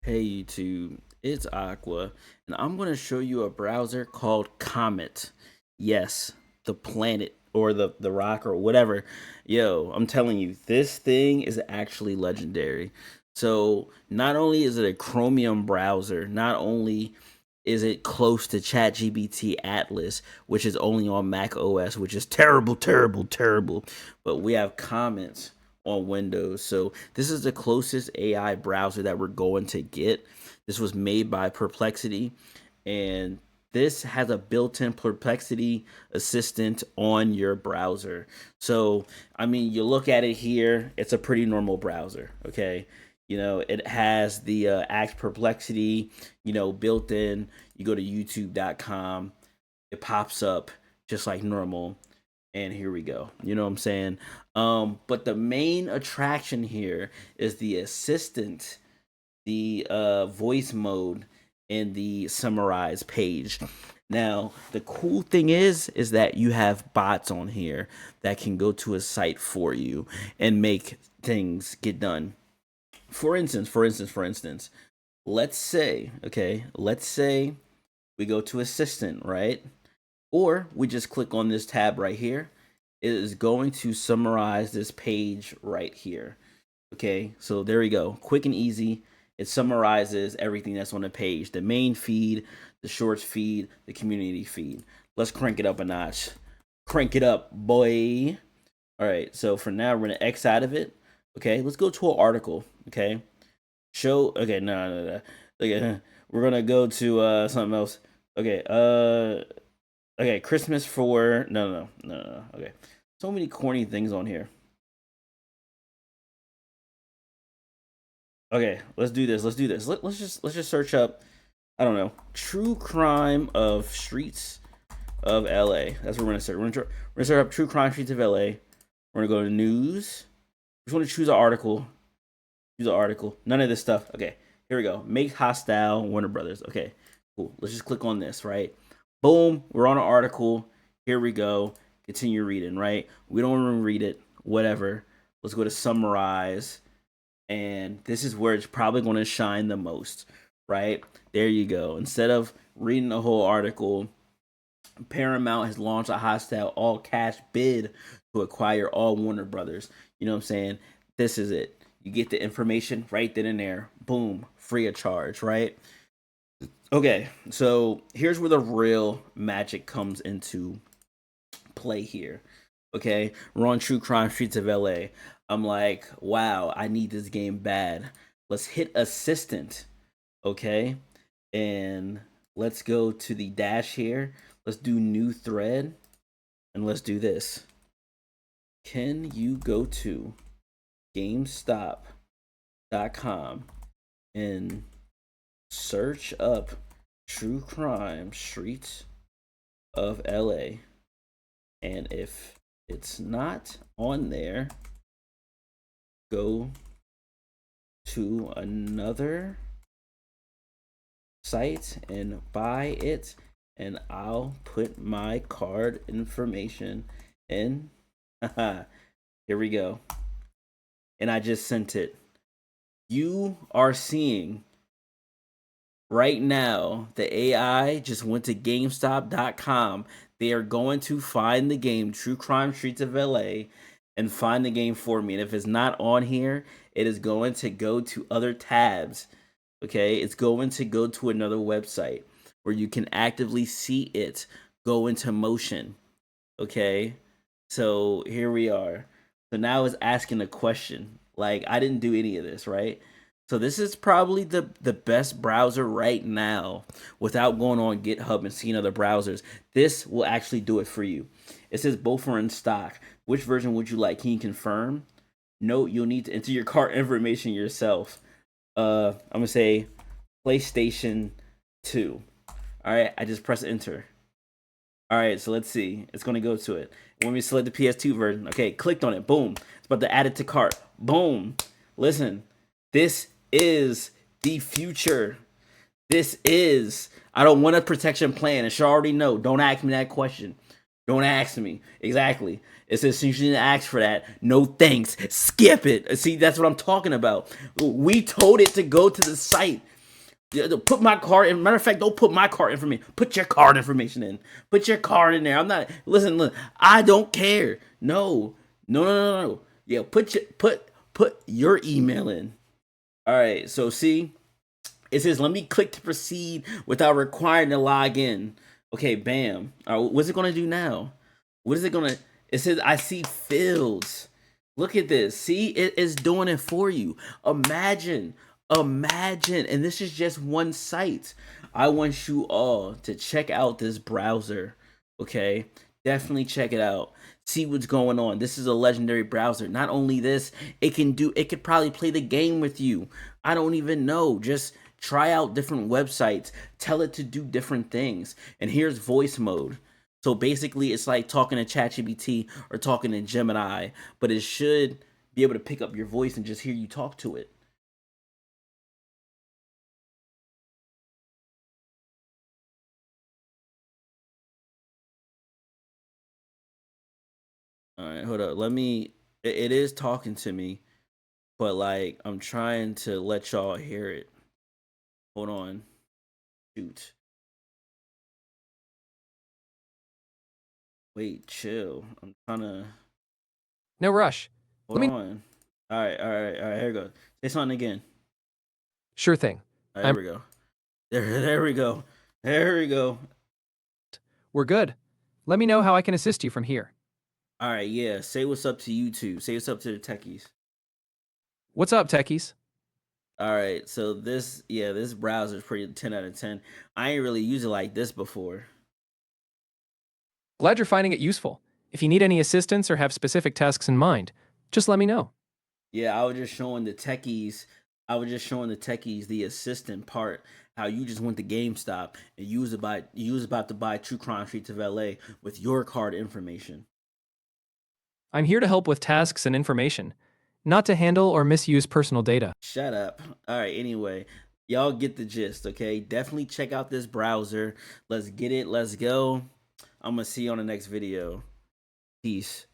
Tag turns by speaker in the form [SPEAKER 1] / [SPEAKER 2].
[SPEAKER 1] Hey YouTube, it's Aqua, and I'm going to show you a browser called Comet. Yes, the planet or the rock or whatever. Yo, I'm telling you, this thing is actually legendary. So, not only is it a Chromium browser, not only is it close to ChatGPT Atlas, which is only on Mac OS, which is terrible, terrible, terrible, but we have Comet on Windows. So this is the closest AI browser that we're going to get. This was made by Perplexity, and this has a built-in Perplexity assistant on your browser. So, I mean, you look at it here, it's a pretty normal browser, okay? It has the Ask Perplexity, built in. You go to youtube.com, it pops up just like normal, and here we go. You know what I'm saying? But the main attraction here is the assistant, the voice mode, and the summarize page. Now, the cool thing is that you have bots on here that can go to a site for you and make things get done. For instance, let's say we go to assistant, right? Or we just click on this tab right here. It is going to summarize this page right here. Okay, so there we go. Quick and easy. It summarizes everything that's on the page, the main feed, the shorts feed, the community feed. Let's crank it up a notch. Crank it up, boy. All right, so for now, we're going to X out of it. Okay, let's go to an article. Okay, okay, no. Okay, we're going to go to something else. Okay, okay, Christmas for no. Okay, so many corny things on here. Okay, let's do this. Let's do this. Let's just search up. I don't know, true crime of streets of LA. That's what we're gonna search. We're gonna search up true crime streets of LA. We're gonna go to news. We just want to choose an article. Choose an article. None of this stuff. Okay, here we go. Make hostile Warner Brothers. Okay, cool. Let's just click on this. Right. Boom. We're on an article. Here we go. Continue reading. Right. We don't want to read it. Whatever. Let's go to summarize, and this is where it's probably going to shine the most, right? There you go. Instead of reading the whole article, Paramount has launched a hostile all cash bid to acquire all Warner Brothers. You know what I'm saying? This is it. You get the information right then and there. Boom, free of charge, right? Okay, so here's where the real magic comes into play here. Okay, we're on True Crime Streets of LA. I'm like, wow, I need this game bad. Let's hit assistant. Okay, and let's go to the dash here. Let's do new thread, and let's do this. Can you go to GameStop.com and search up True Crime Streets of LA? And if it's not on there, go to another site and buy it, and I'll put my card information in. Here we go. And I just sent it. You are seeing right now the AI just went to GameStop.com. They are going to find the game True Crime Streets of LA and find the game for me. And if it's not on here, it is going to go to other tabs. Okay, it's going to go to another website where you can actively see it go into motion. Okay, so here we are. So now it's asking a question. Like, I didn't do any of this, right? So this is probably the best browser right now without going on GitHub and seeing other browsers. This will actually do it for you. It says both are in stock. Which version would you like? Can you confirm? No, you'll need to enter your cart information yourself. I'm gonna say PlayStation 2. All right, I just press enter. All right, so let's see. It's gonna go to it. When we select the PS2 version, okay, clicked on it. Boom. It's about to add it to cart. Boom. Listen, this is the future. This is. I don't want a protection plan. It should already know. Don't ask me that question. Don't ask me. Exactly. It says you shouldn't ask for that. No thanks. Skip it. See, that's what I'm talking about. We told it to go to the site. Put my card in. Matter of fact, don't put my card information. Put your card information in. Put your card in there. I'm not. Listen. I don't care. No. No. Yeah. Put your email in. All right. So see, it says let me click to proceed without requiring to log in. Okay. Bam. All right. What's it gonna do now? What is it gonna? It says I see fields. Look at this. See, it is doing it for you. Imagine. Imagine. And this is just one site. I want you all to check out this browser. Okay? Definitely check it out. See what's going on. This is a legendary browser. Not only this, it could probably play the game with you. I don't even know. Just try out different websites. Tell it to do different things. And here's voice mode. So basically, it's like talking to ChatGPT or talking to Gemini, but it should be able to pick up your voice and just hear you talk to it. All right, hold up. Let me. It is talking to me, but like I'm trying to let y'all hear it. Hold on. Shoot. Wait, chill. I'm trying to.
[SPEAKER 2] No rush.
[SPEAKER 1] Hold on. All right. Here we go. Say something again.
[SPEAKER 2] Sure thing.
[SPEAKER 1] All right, here we go. There we go. There we go.
[SPEAKER 2] We're good. Let me know how I can assist you from here.
[SPEAKER 1] All right, yeah. Say what's up to YouTube. Say what's up to the techies.
[SPEAKER 2] What's up, techies?
[SPEAKER 1] All right, so this browser is pretty 10 out of 10. I ain't really used it like this before.
[SPEAKER 2] Glad you're finding it useful. If you need any assistance or have specific tasks in mind, just let me know.
[SPEAKER 1] Yeah, I was just showing the techies. The assistant part. How you just went to GameStop and you was about to buy True Crime Streets of LA with your card information.
[SPEAKER 2] I'm here to help with tasks and information, not to handle or misuse personal data.
[SPEAKER 1] Shut up. All right, anyway, y'all get the gist, okay? Definitely check out this browser. Let's get it. Let's go. I'm going to see you on the next video. Peace.